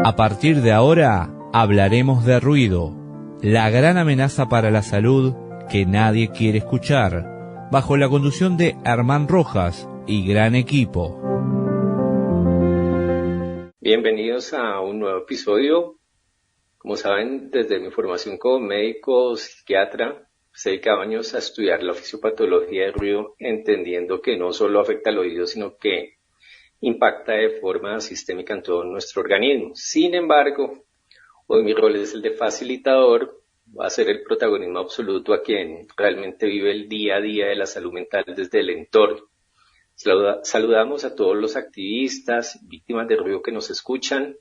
A partir de ahora, hablaremos de ruido, la gran amenaza para la salud que nadie quiere escuchar, bajo la conducción de Herman Rojas y gran equipo. Bienvenidos a un nuevo episodio. Como saben, desde mi formación como médico psiquiatra, se dedicaba años a estudiar la fisiopatología del ruido, entendiendo que no solo afecta al oído, sino que impacta de forma sistémica en todo nuestro organismo. Sin embargo, hoy mi rol es el de facilitador, va a ser el protagonismo absoluto a quien realmente vive el día a día de la salud mental desde el entorno. Saludamos a todos los activistas, víctimas de ruido que nos escuchan.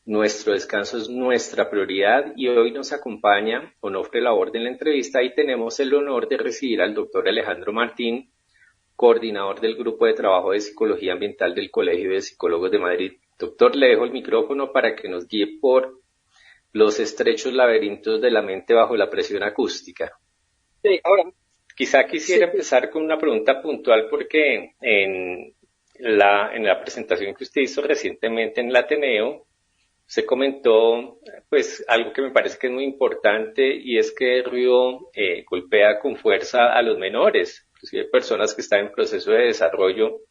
Nuestro descanso es nuestra prioridad y hoy nos acompaña Onofre Laborde en la entrevista y tenemos el honor de recibir al doctor Alejandro Martín, coordinador del Grupo de Trabajo de Psicología Ambiental del Colegio de Psicólogos de Madrid. Doctor, le dejo el micrófono para que nos guíe por los estrechos laberintos de la mente bajo la presión acústica. Sí, ahora. Quizá quisiera empezar con una pregunta puntual porque en la presentación que usted hizo recientemente en el Ateneo, se comentó pues algo que me parece que es muy importante y es que el ruido golpea con fuerza a los menores, inclusive personas que están en proceso de desarrollo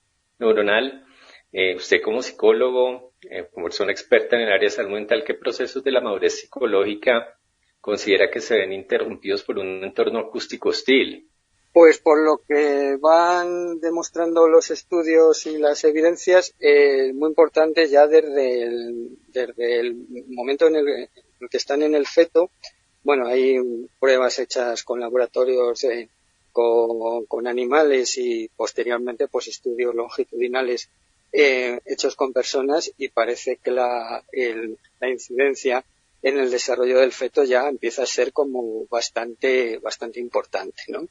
neuronal. Usted como psicólogo, como persona experta en el área de salud mental, ¿qué procesos de la madurez psicológica considera que se ven interrumpidos por un entorno acústico hostil? Pues por lo que van demostrando los estudios y las evidencias, muy importante ya desde el momento en el que están en el feto. Bueno, hay pruebas hechas con laboratorios con animales y posteriormente pues estudios longitudinales hechos con personas y parece que la incidencia en el desarrollo del feto ya empieza a ser como bastante importante, ¿no?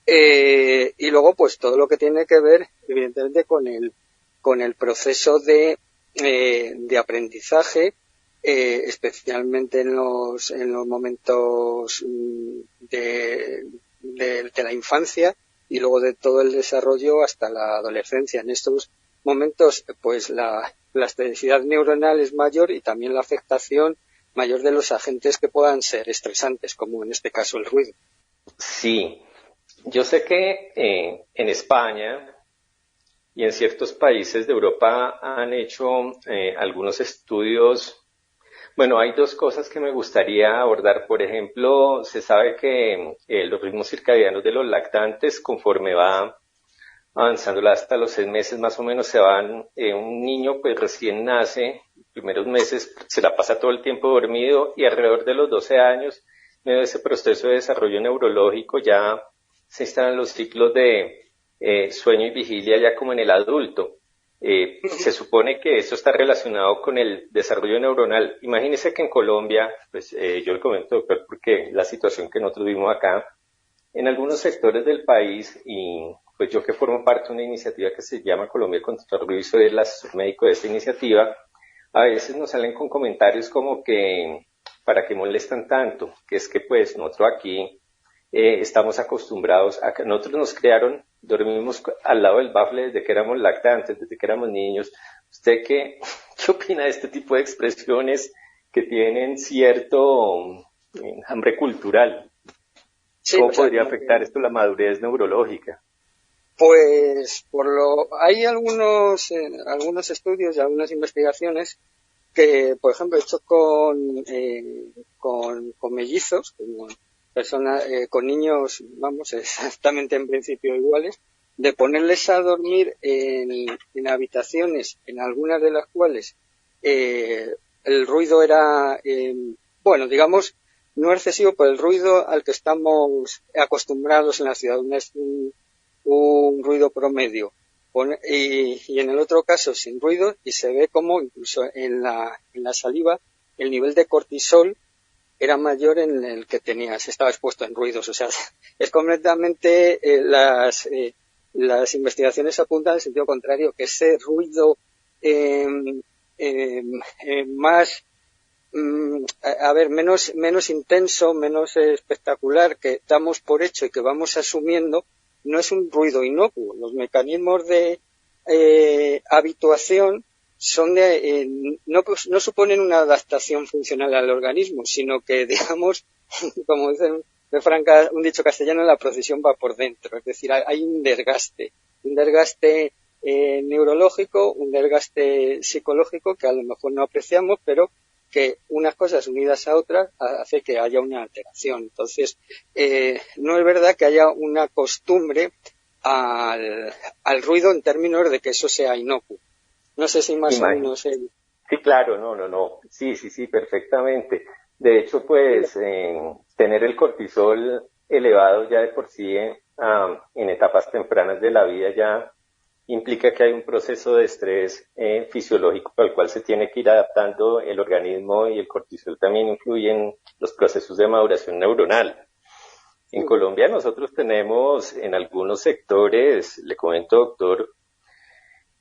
Y luego pues todo lo que tiene que ver evidentemente con el proceso de aprendizaje, especialmente en los momentos de la infancia y luego de todo el desarrollo hasta la adolescencia. En estos momentos pues la plasticidad neuronal es mayor y también la afectación mayor de los agentes que puedan ser estresantes, como en este caso el ruido. Sí, yo sé que en España y en ciertos países de Europa han hecho algunos estudios. Bueno, hay dos cosas que me gustaría abordar. Por ejemplo, se sabe que los ritmos circadianos de los lactantes, conforme va avanzando hasta los 6 meses más o menos, se van, un niño pues recién nace, primeros meses se la pasa todo el tiempo dormido y alrededor de los 12 años, en medio de ese proceso de desarrollo neurológico, ya se instalan los ciclos de sueño y vigilia ya como en el adulto. Se supone que eso está relacionado con el desarrollo neuronal. Imagínese que en Colombia, pues yo le comento, doctor, porque la situación que nosotros vimos acá, en algunos sectores del país, y pues yo que formo parte de una iniciativa que se llama Colombia contra el Ruido y soy el asesor médico de esta iniciativa, a veces nos salen con comentarios como que, ¿para qué molestan tanto? Que es que pues nosotros aquí estamos acostumbrados a que nosotros nos criaron, dormimos al lado del bafle desde que éramos lactantes, desde que éramos niños. ¿Usted qué opina de este tipo de expresiones que tienen cierto hambre cultural? Sí, ¿Cómo podría afectar esto la madurez neurológica? Pues hay algunos estudios y algunas investigaciones que, por ejemplo, hechos con mellizos, personas con niños, vamos, exactamente en principio iguales, de ponerles a dormir en habitaciones, en algunas de las cuales el ruido era, bueno, digamos, no excesivo, pero el ruido al que estamos acostumbrados en la ciudad, un ruido promedio, y en el otro caso sin ruido, y se ve como incluso en la saliva el nivel de cortisol era mayor en el que se estaba expuesto en ruidos. O sea, es completamente las investigaciones apuntan en sentido contrario, que ese ruido más menos intenso, menos espectacular, que damos por hecho y que vamos asumiendo, no es un ruido inocuo. Los mecanismos de habituación son no suponen una adaptación funcional al organismo, sino que, digamos, como dicen de Franca, un dicho castellano, la procesión va por dentro. Es decir, hay un desgaste neurológico, un desgaste psicológico que a lo mejor no apreciamos, pero que unas cosas unidas a otras hace que haya una alteración. Entonces, no es verdad que haya una costumbre al ruido en términos de que eso sea inocuo. No sé si más o menos... Sí, claro, no. Sí, perfectamente. De hecho, pues, tener el cortisol elevado ya de por sí en etapas tempranas de la vida ya implica que hay un proceso de estrés fisiológico al cual se tiene que ir adaptando el organismo, y el cortisol también influye en los procesos de maduración neuronal. En Colombia nosotros tenemos en algunos sectores, le comento, doctor,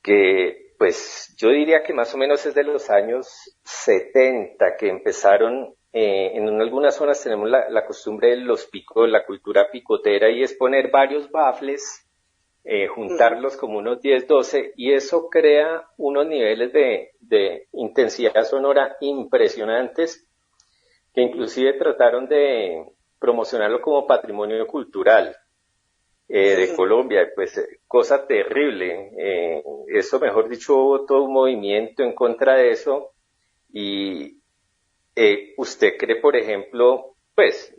que pues yo diría que más o menos es de los años 70 que empezaron, en algunas zonas tenemos la costumbre de los picos, la cultura picotera, y es poner varios bafles, juntarlos como unos 10, 12, y eso crea unos niveles de intensidad sonora impresionantes, que inclusive trataron de promocionarlo como patrimonio cultural de Colombia. Pues cosa terrible. Eso, mejor dicho, hubo todo un movimiento en contra de eso. Y usted cree, por ejemplo, pues,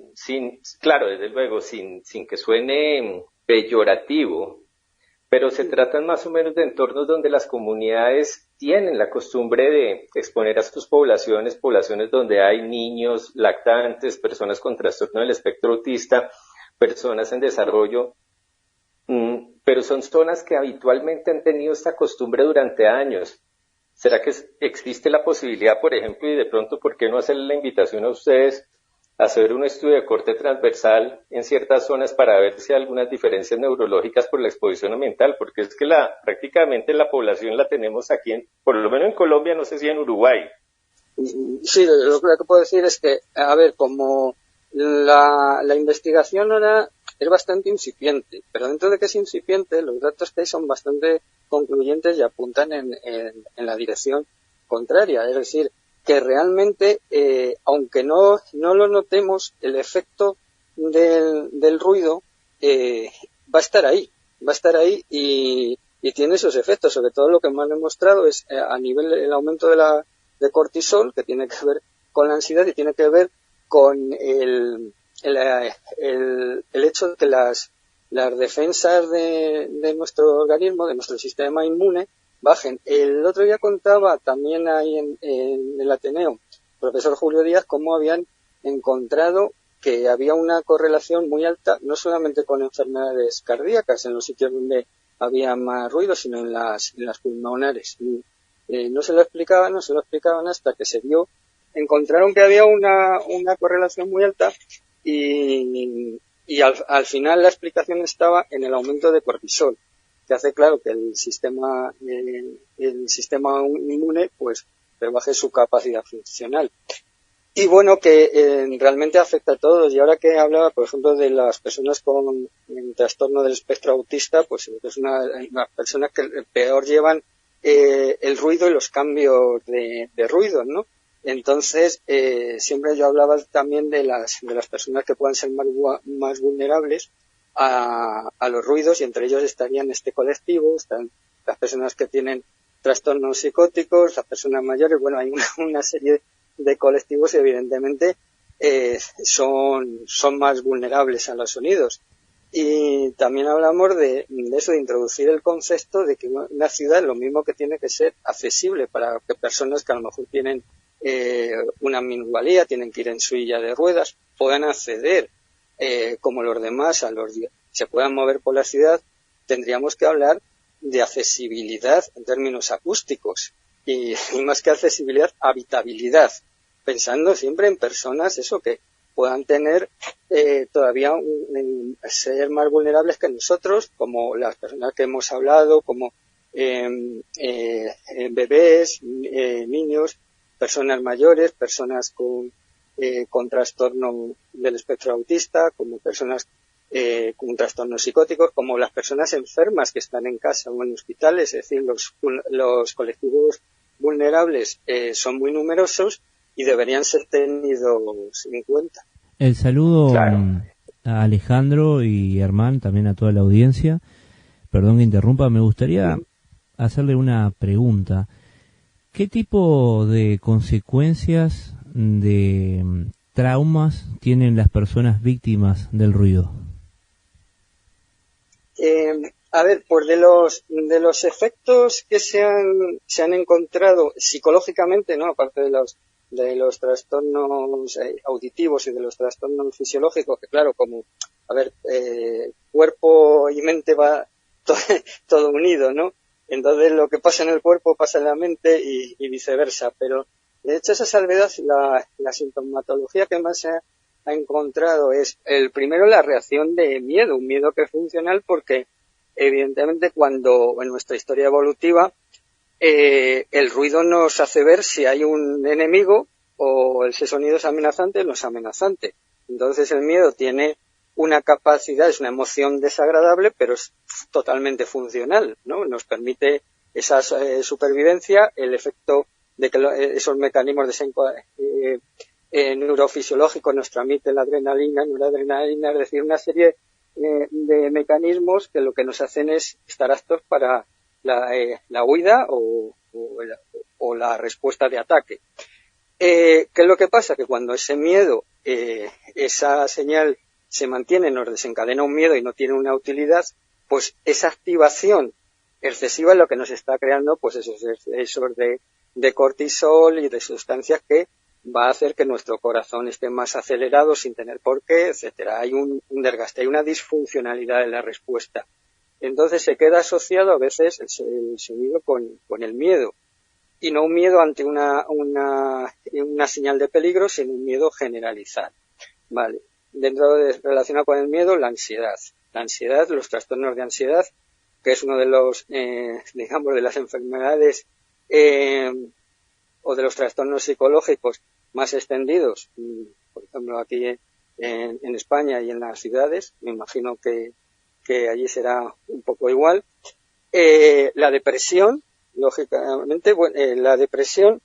claro, desde luego, sin que suene peyorativo, pero se tratan más o menos de entornos donde las comunidades tienen la costumbre de exponer a sus poblaciones donde hay niños, lactantes, personas con trastorno del espectro autista, personas en desarrollo, pero son zonas que habitualmente han tenido esta costumbre durante años. ¿Será que existe la posibilidad, por ejemplo, y de pronto, por qué no hacerle la invitación a ustedes a hacer un estudio de corte transversal en ciertas zonas para ver si hay algunas diferencias neurológicas por la exposición ambiental? Porque es que prácticamente la población la tenemos aquí, por lo menos en Colombia, no sé si en Uruguay. Sí, lo que puedo decir es que, a ver, como la investigación ahora es bastante incipiente, pero dentro de que es incipiente, los datos que hay son bastante concluyentes y apuntan en la dirección contraria. Es decir, que realmente, aunque no lo notemos, el efecto del ruido va a estar ahí y tiene esos efectos. Sobre todo lo que más he mostrado es a nivel el aumento de cortisol, que tiene que ver con la ansiedad y tiene que ver con el hecho de que las defensas de nuestro organismo, de nuestro sistema inmune, bajen. El otro día contaba también ahí en el Ateneo, el profesor Julio Díaz, cómo habían encontrado que había una correlación muy alta, no solamente con enfermedades cardíacas en los sitios donde había más ruido, sino en las pulmonares. No se lo explicaban hasta que se vio, encontraron que había una correlación muy alta y al final la explicación estaba en el aumento de cortisol, que hace, claro, que el sistema inmune pues rebaje su capacidad funcional. Y bueno, que realmente afecta a todos. Y ahora que hablaba, por ejemplo, de las personas con trastorno del espectro autista, pues es unas personas que peor llevan el ruido y los cambios de ruido, ¿no? Entonces, siempre yo hablaba también de las personas que puedan ser más vulnerables a los ruidos, y entre ellos estarían este colectivo, están las personas que tienen trastornos psicóticos, las personas mayores. Bueno, hay una serie de colectivos, evidentemente, son más vulnerables a los sonidos. Y también hablamos de eso, de introducir el concepto de que una ciudad lo mismo que tiene que ser accesible para que personas que a lo mejor tienen una minusvalía, tienen que ir en silla de ruedas, puedan acceder como los demás se puedan mover por la ciudad. Tendríamos que hablar de accesibilidad en términos acústicos y más que accesibilidad, habitabilidad, pensando siempre en personas que puedan tener todavía ser más vulnerables que nosotros, como las personas que hemos hablado, como bebés, niños, personas mayores, personas con trastorno del espectro autista, como personas con trastornos psicóticos, como las personas enfermas que están en casa o en hospitales. Es decir, los colectivos vulnerables son muy numerosos y deberían ser tenidos en cuenta. El saludo Claro. a Alejandro y Herman, también a toda la audiencia. Perdón que interrumpa, me gustaría hacerle una pregunta. ¿Qué tipo de consecuencias, de traumas tienen las personas víctimas del ruido? A ver, pues de los efectos que se han encontrado psicológicamente, ¿no? Aparte de los trastornos auditivos y de los trastornos fisiológicos, que claro, como, a ver, cuerpo y mente va todo unido, ¿no? Entonces lo que pasa en el cuerpo pasa en la mente y viceversa. Pero de hecho esa salvedad, la sintomatología que más se ha encontrado es el primero, la reacción de miedo, un miedo que es funcional porque evidentemente cuando en nuestra historia evolutiva el ruido nos hace ver si hay un enemigo o ese sonido es amenazante o no es amenazante. Entonces el miedo tiene una capacidad, es una emoción desagradable, pero es totalmente funcional, ¿no? Nos permite esa supervivencia, el efecto de que esos mecanismos neurofisiológicos nos transmiten la adrenalina, noradrenalina, es decir, una serie de mecanismos que lo que nos hacen es estar aptos para la huida o la respuesta de ataque. ¿Qué es lo que pasa? Que cuando ese miedo, esa señal se mantiene, nos desencadena un miedo y no tiene una utilidad, pues esa activación excesiva es lo que nos está creando pues esos excesos de cortisol y de sustancias que va a hacer que nuestro corazón esté más acelerado sin tener por qué, etcétera. Hay un desgaste, hay una disfuncionalidad en la respuesta. Entonces se queda asociado a veces el sonido con el miedo. Y no un miedo ante una señal de peligro, sino un miedo generalizado. Vale. Relacionado con el miedo, la ansiedad. La ansiedad, los trastornos de ansiedad, que es uno de los, digamos, de las enfermedades o de los trastornos psicológicos más extendidos, por ejemplo, aquí en España y en las ciudades, me imagino que allí será un poco igual. La depresión, lógicamente, la depresión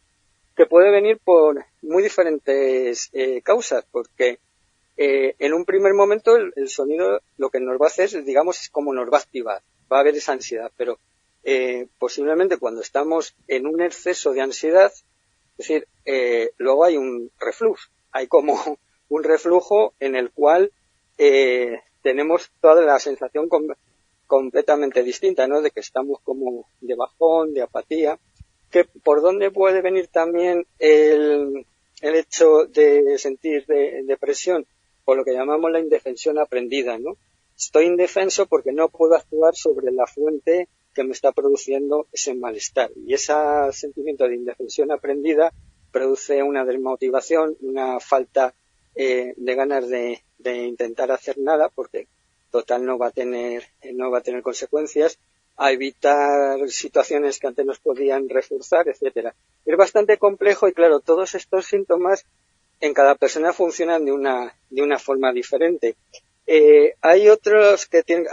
que puede venir por muy diferentes causas, porque en un primer momento el sonido lo que nos va a hacer, digamos, es como nos va a activar, va a haber esa ansiedad, pero posiblemente cuando estamos en un exceso de ansiedad, es decir, luego hay un reflujo, hay como un reflujo en el cual tenemos toda la sensación completamente distinta, ¿no? De que estamos como de bajón, de apatía, que por dónde puede venir también el hecho de sentir depresión, por lo que llamamos la indefensión aprendida, ¿no? Estoy indefenso porque no puedo actuar sobre la fuente que me está produciendo ese malestar. Y ese sentimiento de indefensión aprendida produce una desmotivación, una falta de ganas de intentar hacer nada, porque total no va a tener consecuencias, a evitar situaciones que antes nos podían reforzar, etcétera. Es bastante complejo y claro, todos estos síntomas en cada persona funcionan de una forma diferente. Hay otros que tienen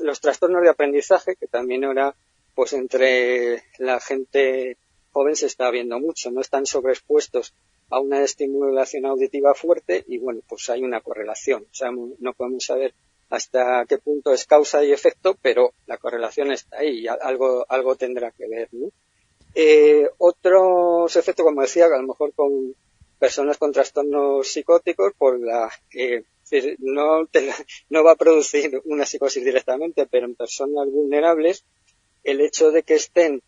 los trastornos de aprendizaje, que también ahora, pues entre la gente joven se está viendo mucho, no están sobreexpuestos a una estimulación auditiva fuerte y bueno, pues hay una correlación. O sea, no podemos saber hasta qué punto es causa y efecto, pero la correlación está ahí y algo tendrá que ver, ¿no? Otros efectos, como decía, que a lo mejor con personas con trastornos psicóticos, por no va a producir una psicosis directamente, pero en personas vulnerables, el hecho de que estén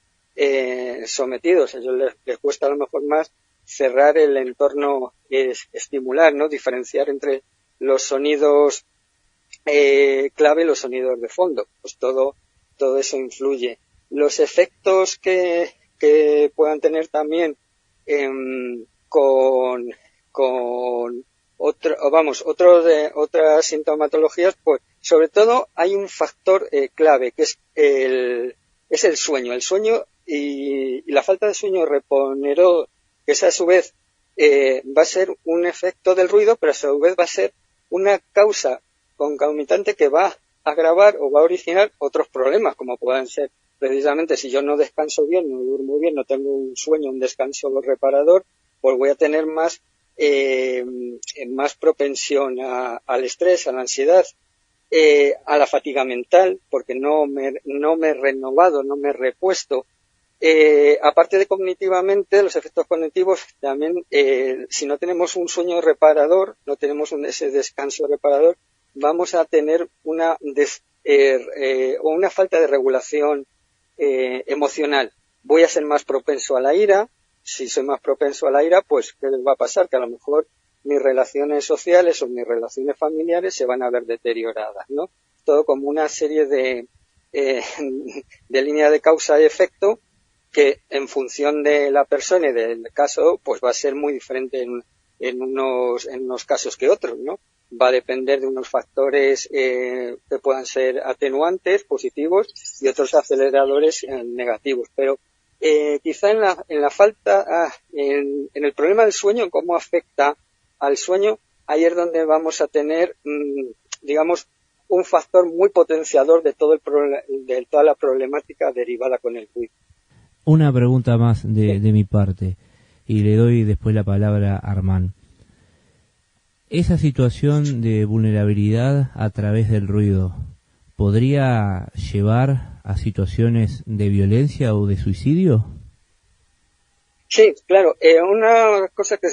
sometidos, a ellos les cuesta a lo mejor más cerrar el entorno estimular, ¿no? Diferenciar entre los sonidos clave y los sonidos de fondo. Pues todo eso influye. Los efectos que puedan tener también con otras sintomatologías, pues sobre todo hay un factor clave que es el sueño. El sueño y la falta de sueño reponedor, que esa a su vez va a ser un efecto del ruido, pero a su vez va a ser una causa concomitante que va a agravar o va a originar otros problemas, como puedan ser precisamente si yo no descanso bien, no duermo bien, no tengo un sueño, un descanso reparador, pues voy a tener más propensión al estrés, a la ansiedad, a la fatiga mental, porque no me he renovado, no me he repuesto. Aparte de cognitivamente, los efectos cognitivos también, si no tenemos un sueño reparador, no tenemos ese descanso reparador, vamos a tener una falta de regulación emocional. Voy a ser más propenso a la ira. Si soy más propenso a la ira, pues ¿qué va a pasar? Que a lo mejor mis relaciones sociales o mis relaciones familiares se van a ver deterioradas, ¿no? Todo como una serie de línea de causa y efecto que en función de la persona y del caso, pues va a ser muy diferente en unos casos que otros, ¿no? Va a depender de unos factores que puedan ser atenuantes, positivos, y otros aceleradores negativos. Pero quizá en la falta, en el problema del sueño, cómo afecta al sueño, ahí es donde vamos a tener, digamos, un factor muy potenciador de toda la problemática derivada con el ruido. Una pregunta más de mi parte, y le doy después la palabra a Armán. ¿Esa situación de vulnerabilidad a través del ruido podría llevar a situaciones de violencia o de suicidio? Sí, claro. Una cosa que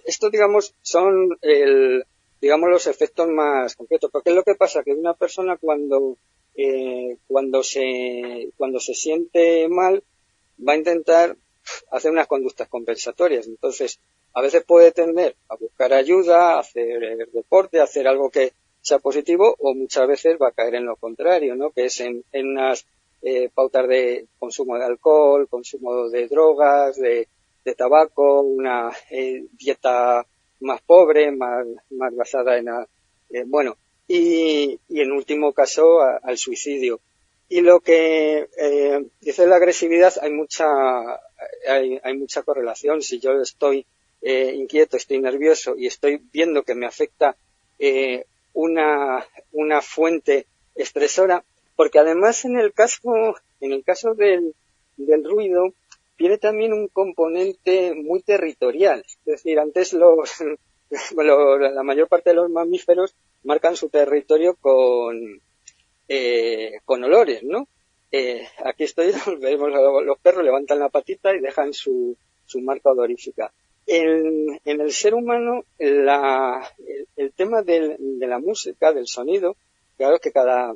esto, digamos, son los efectos más concretos. Porque es lo que pasa, que una persona cuando se siente mal, va a intentar hacer unas conductas compensatorias. Entonces, a veces puede tender a buscar ayuda, a hacer deporte, a hacer algo que sea positivo, o muchas veces va a caer en lo contrario, ¿no? Que es en unas pautas de consumo de alcohol, consumo de drogas, de tabaco, una dieta más pobre, más basada en y en último caso al suicidio. Y lo que dice la agresividad, hay mucha correlación. Si yo estoy inquieto, estoy nervioso y estoy viendo que me afecta una fuente estresora, porque además en el caso del ruido tiene también un componente muy territorial. Es decir, antes la mayor parte de los mamíferos marcan su territorio con olores, ¿no? Aquí vemos los perros levantan la patita y dejan su marca odorífica. En el ser humano, el tema de la música, del sonido, claro que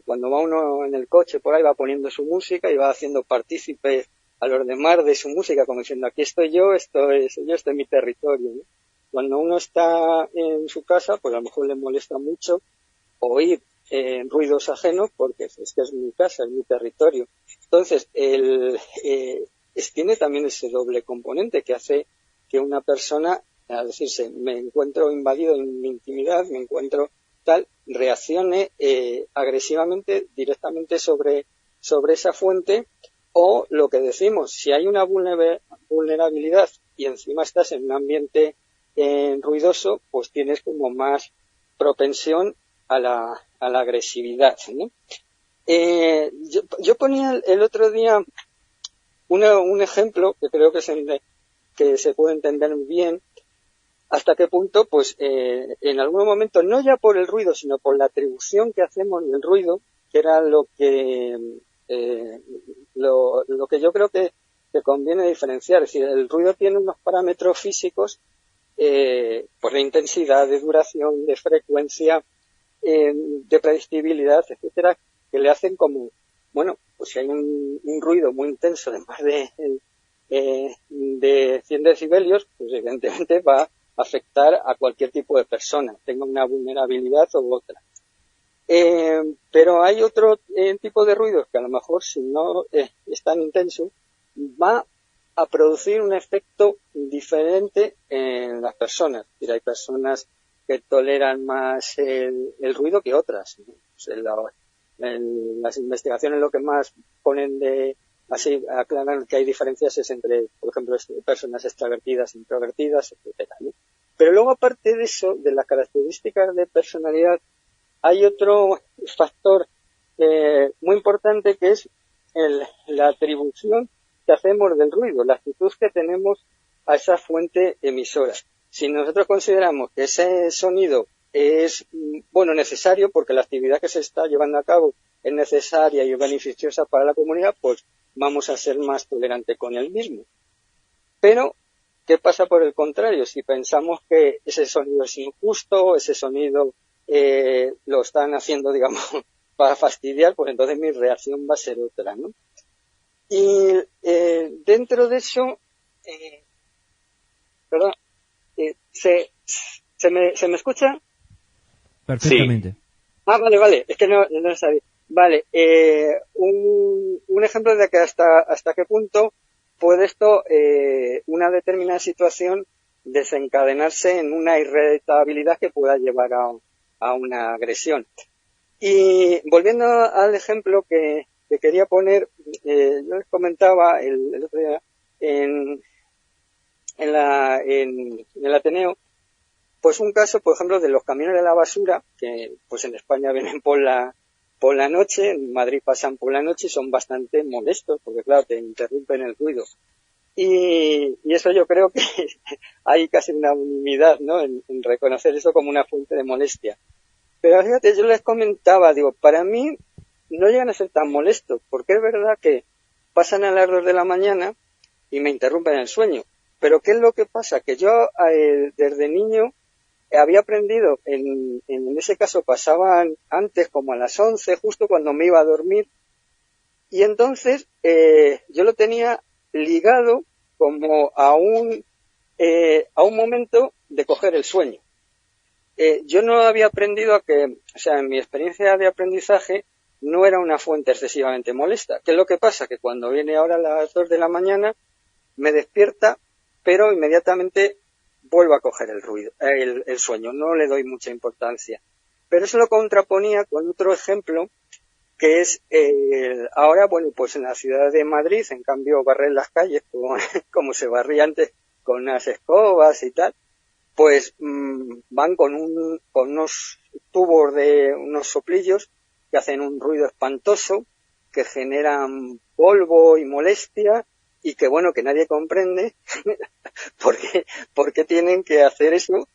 cuando va uno en el coche por ahí va poniendo su música y va haciendo partícipes a los demás de su música, como diciendo, aquí estoy yo, esto es mi territorio, ¿no? Cuando uno está en su casa, pues a lo mejor le molesta mucho oír ruidos ajenos, porque es que es mi casa, es mi territorio. Entonces, tiene también ese doble componente que hace que una persona, al decirse, me encuentro invadido en mi intimidad, me encuentro tal, reaccione agresivamente directamente sobre esa fuente, o lo que decimos, si hay una vulnerabilidad y encima estás en un ambiente ruidoso, pues tienes como más propensión a la agresividad, ¿no? Yo ponía el otro día un ejemplo que creo que se puede entender bien, hasta qué punto, pues, en algún momento, no ya por el ruido, sino por la atribución que hacemos del ruido, que era lo que yo creo que conviene diferenciar. Es decir, el ruido tiene unos parámetros físicos, pues de intensidad, de duración, de frecuencia, de predictibilidad, etcétera, que le hacen como, bueno, pues si hay un ruido muy intenso de más de 100 decibelios, pues evidentemente va a afectar a cualquier tipo de persona, tenga una vulnerabilidad u otra. Pero hay otro tipo de ruidos que a lo mejor, si no es tan intenso, va a producir un efecto diferente en las personas. Es decir, hay personas que toleran más el ruido que otras, ¿no? Pues las investigaciones lo que más ponen así aclaran que hay diferencias es entre, por ejemplo, personas extravertidas, introvertidas, etcétera, ¿no? Pero luego, aparte de eso, de las características de personalidad, hay otro factor muy importante, que es la atribución que hacemos del ruido, la actitud que tenemos a esa fuente emisora. Si nosotros consideramos que ese sonido es, bueno, necesario porque la actividad que se está llevando a cabo es necesaria y beneficiosa para la comunidad, pues vamos a ser más tolerantes con el mismo. Pero, ¿qué pasa por el contrario? Si pensamos que ese sonido es injusto, ese sonido lo están haciendo, digamos, para fastidiar, pues entonces mi reacción va a ser otra, ¿no? Y dentro de eso, perdón, ¿se me escucha? Perfectamente. Sí. Ah, vale, es que no sabía. Vale, un ejemplo de que hasta qué punto puede esto, una determinada situación, desencadenarse en una irritabilidad que pueda llevar a una agresión. Y volviendo al ejemplo que quería poner, yo les comentaba el otro día en el Ateneo, pues un caso, por ejemplo, de los camiones de la basura, que pues en España vienen por la noche, en Madrid pasan por la noche y son bastante molestos, porque claro, te interrumpen el ruido. Y eso yo creo que hay casi una unanimidad, ¿no?, en reconocer eso como una fuente de molestia. Pero fíjate, yo les comentaba, digo, para mí no llegan a ser tan molestos, porque es verdad que pasan a las 2 de la mañana y me interrumpen el sueño. Pero ¿qué es lo que pasa? Que yo desde niño había aprendido, en ese caso pasaban antes como a las 11, justo cuando me iba a dormir, y entonces yo lo tenía ligado como a un momento de coger el sueño. Yo no había aprendido o sea, en mi experiencia de aprendizaje no era una fuente excesivamente molesta. ¿Qué es lo que pasa? Que cuando viene ahora a las 2 de la mañana me despierta, pero inmediatamente vuelvo a coger el ruido, el sueño, no le doy mucha importancia. Pero eso lo contraponía con otro ejemplo, que es ahora, bueno, pues en la ciudad de Madrid, en cambio, barrer las calles como se barría antes con unas escobas y tal, pues van con unos tubos de unos soplillos que hacen un ruido espantoso, que generan polvo y molestia, y que bueno, que nadie comprende por qué tienen que hacer eso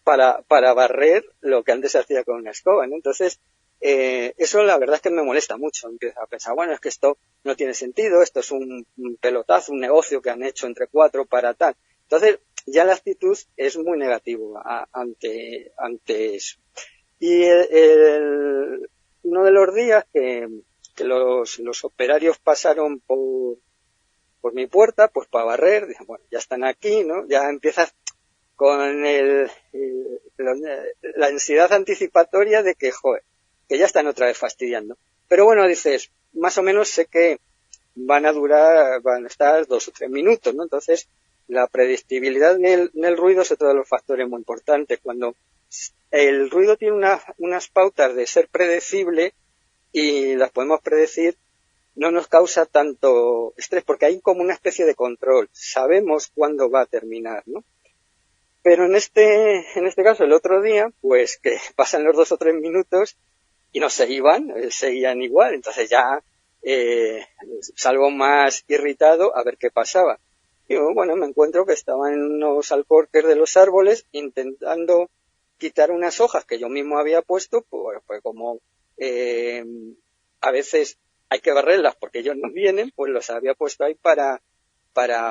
para barrer lo que antes se hacía con una escoba, ¿no? Entonces, eso la verdad es que me molesta mucho. Empiezo a pensar, bueno, es que esto no tiene sentido, esto es un pelotazo, un negocio que han hecho entre 4 para tal. Entonces, ya la actitud es muy negativa ante eso. Y uno de los días que los operarios pasaron por mi puerta, pues para barrer, dije, bueno, ya están aquí, ¿no? Ya empiezas con la ansiedad anticipatoria de que, joder, que ya están otra vez fastidiando. Pero bueno, dices, más o menos sé que van a estar 2 o 3 minutos, ¿no? Entonces, la predictibilidad en el ruido es otro de los factores muy importantes. Cuando el ruido tiene unas pautas de ser predecible y las podemos predecir, no nos causa tanto estrés, porque hay como una especie de control. Sabemos cuándo va a terminar, ¿no? Pero en este caso, el otro día, pues que pasan los 2 o 3 minutos y no se iban, seguían igual. Entonces ya salgo más irritado a ver qué pasaba. Y bueno, me encuentro que estaban unos alcorques de los árboles intentando quitar unas hojas que yo mismo había puesto, pues como a veces hay que barrerlas porque ellos no vienen, pues los había puesto ahí para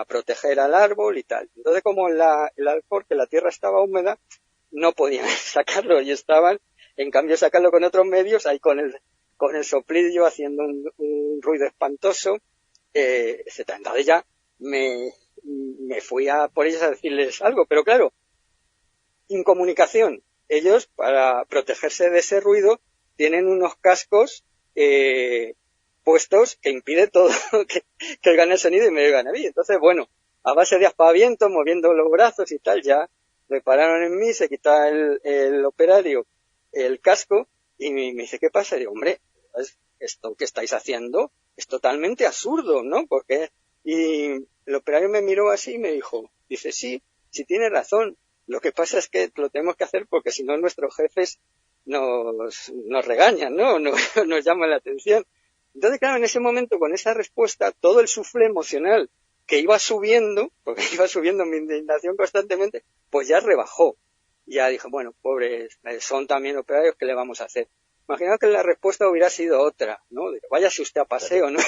proteger al árbol y tal. Entonces, como el alcorque, la tierra estaba húmeda, no podían sacarlo y estaban, en cambio, sacarlo con otros medios, ahí con el soplillo haciendo un ruido espantoso, etcétera. Entonces ya me fui a por ellos a decirles algo, pero claro, incomunicación. Ellos, para protegerse de ese ruido, tienen unos cascos puestos que impide todo que gane el sonido y me oigan a mí. Entonces, bueno, a base de aspavientos, moviendo los brazos y tal, ya me pararon en mí, se quita el operario el casco y me dice, ¿qué pasa? Y digo, hombre, esto que estáis haciendo es totalmente absurdo, ¿no? Y el operario me miró así y me dice, sí tiene razón. Lo que pasa es que lo tenemos que hacer porque si no nuestros jefes nos regañan, ¿no? Nos llaman la atención. Entonces, claro, en ese momento, con esa respuesta, todo el suflé emocional que iba subiendo, porque iba subiendo mi indignación constantemente, pues ya rebajó. Ya dije, bueno, pobres, son también operarios, ¿qué le vamos a hacer? Imagino que la respuesta hubiera sido otra, ¿no? De, váyase usted a paseo, ¿no?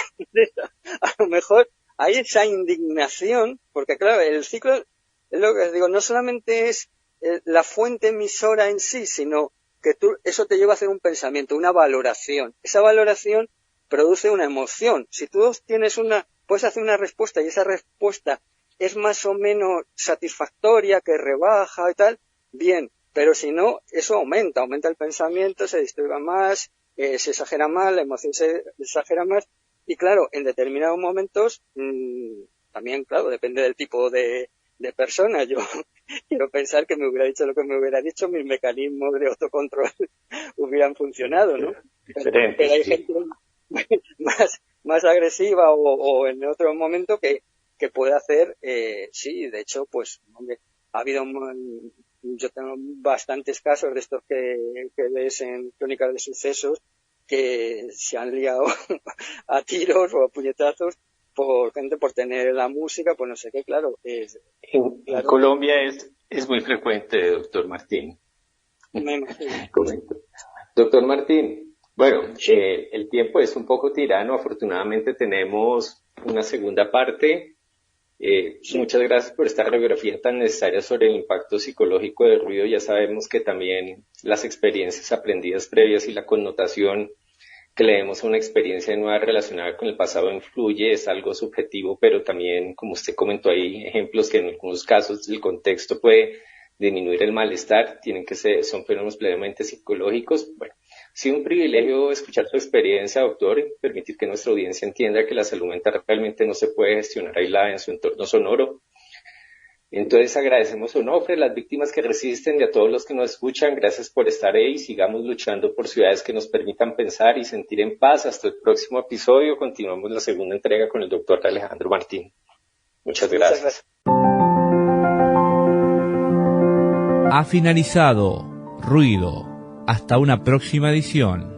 A lo mejor hay esa indignación, porque claro, el ciclo, es lo que digo, no solamente es la fuente emisora en sí, sino que eso te lleva a hacer un pensamiento, una valoración. Esa valoración produce una emoción. Si tú puedes hacer una respuesta y esa respuesta es más o menos satisfactoria, que rebaja y tal, bien, pero si no, eso aumenta el pensamiento, se disturba más, se exagera más, la emoción se exagera más, y claro, en determinados momentos, también, claro, depende del tipo de persona. Yo quiero pensar que me hubiera dicho lo que me hubiera dicho, mis mecanismos de autocontrol hubieran funcionado, ¿no? Pero hay gente más agresiva o en otro momento que puede hacer, sí, de hecho, pues, hombre, ha habido, yo tengo bastantes casos de estos que ves en crónicas de sucesos que se han liado a tiros o a puñetazos por gente por tener la música, pues no sé qué, claro. En Colombia es muy frecuente, doctor Martín. Me imagino. Doctor Martín, bueno, Sí. el tiempo es un poco tirano, afortunadamente tenemos una segunda parte. Sí. Muchas gracias por esta radiografía tan necesaria sobre el impacto psicológico del ruido. Ya sabemos que también las experiencias aprendidas previas y la connotación que le demos a una experiencia nueva relacionada con el pasado influye, es algo subjetivo, pero también, como usted comentó, hay ejemplos que en algunos casos el contexto puede disminuir el malestar, son fenómenos plenamente psicológicos. Bueno, ha sido un privilegio escuchar su experiencia, doctor, y permitir que nuestra audiencia entienda que la salud mental realmente no se puede gestionar aislada en su entorno sonoro. Entonces agradecemos a Onofre, a las víctimas que resisten y a todos los que nos escuchan. Gracias por estar ahí. Sigamos luchando por ciudades que nos permitan pensar y sentir en paz. Hasta el próximo episodio. Continuamos la segunda entrega con el doctor Alejandro Martín. Muchas gracias. Ha finalizado Ruido. Hasta una próxima edición.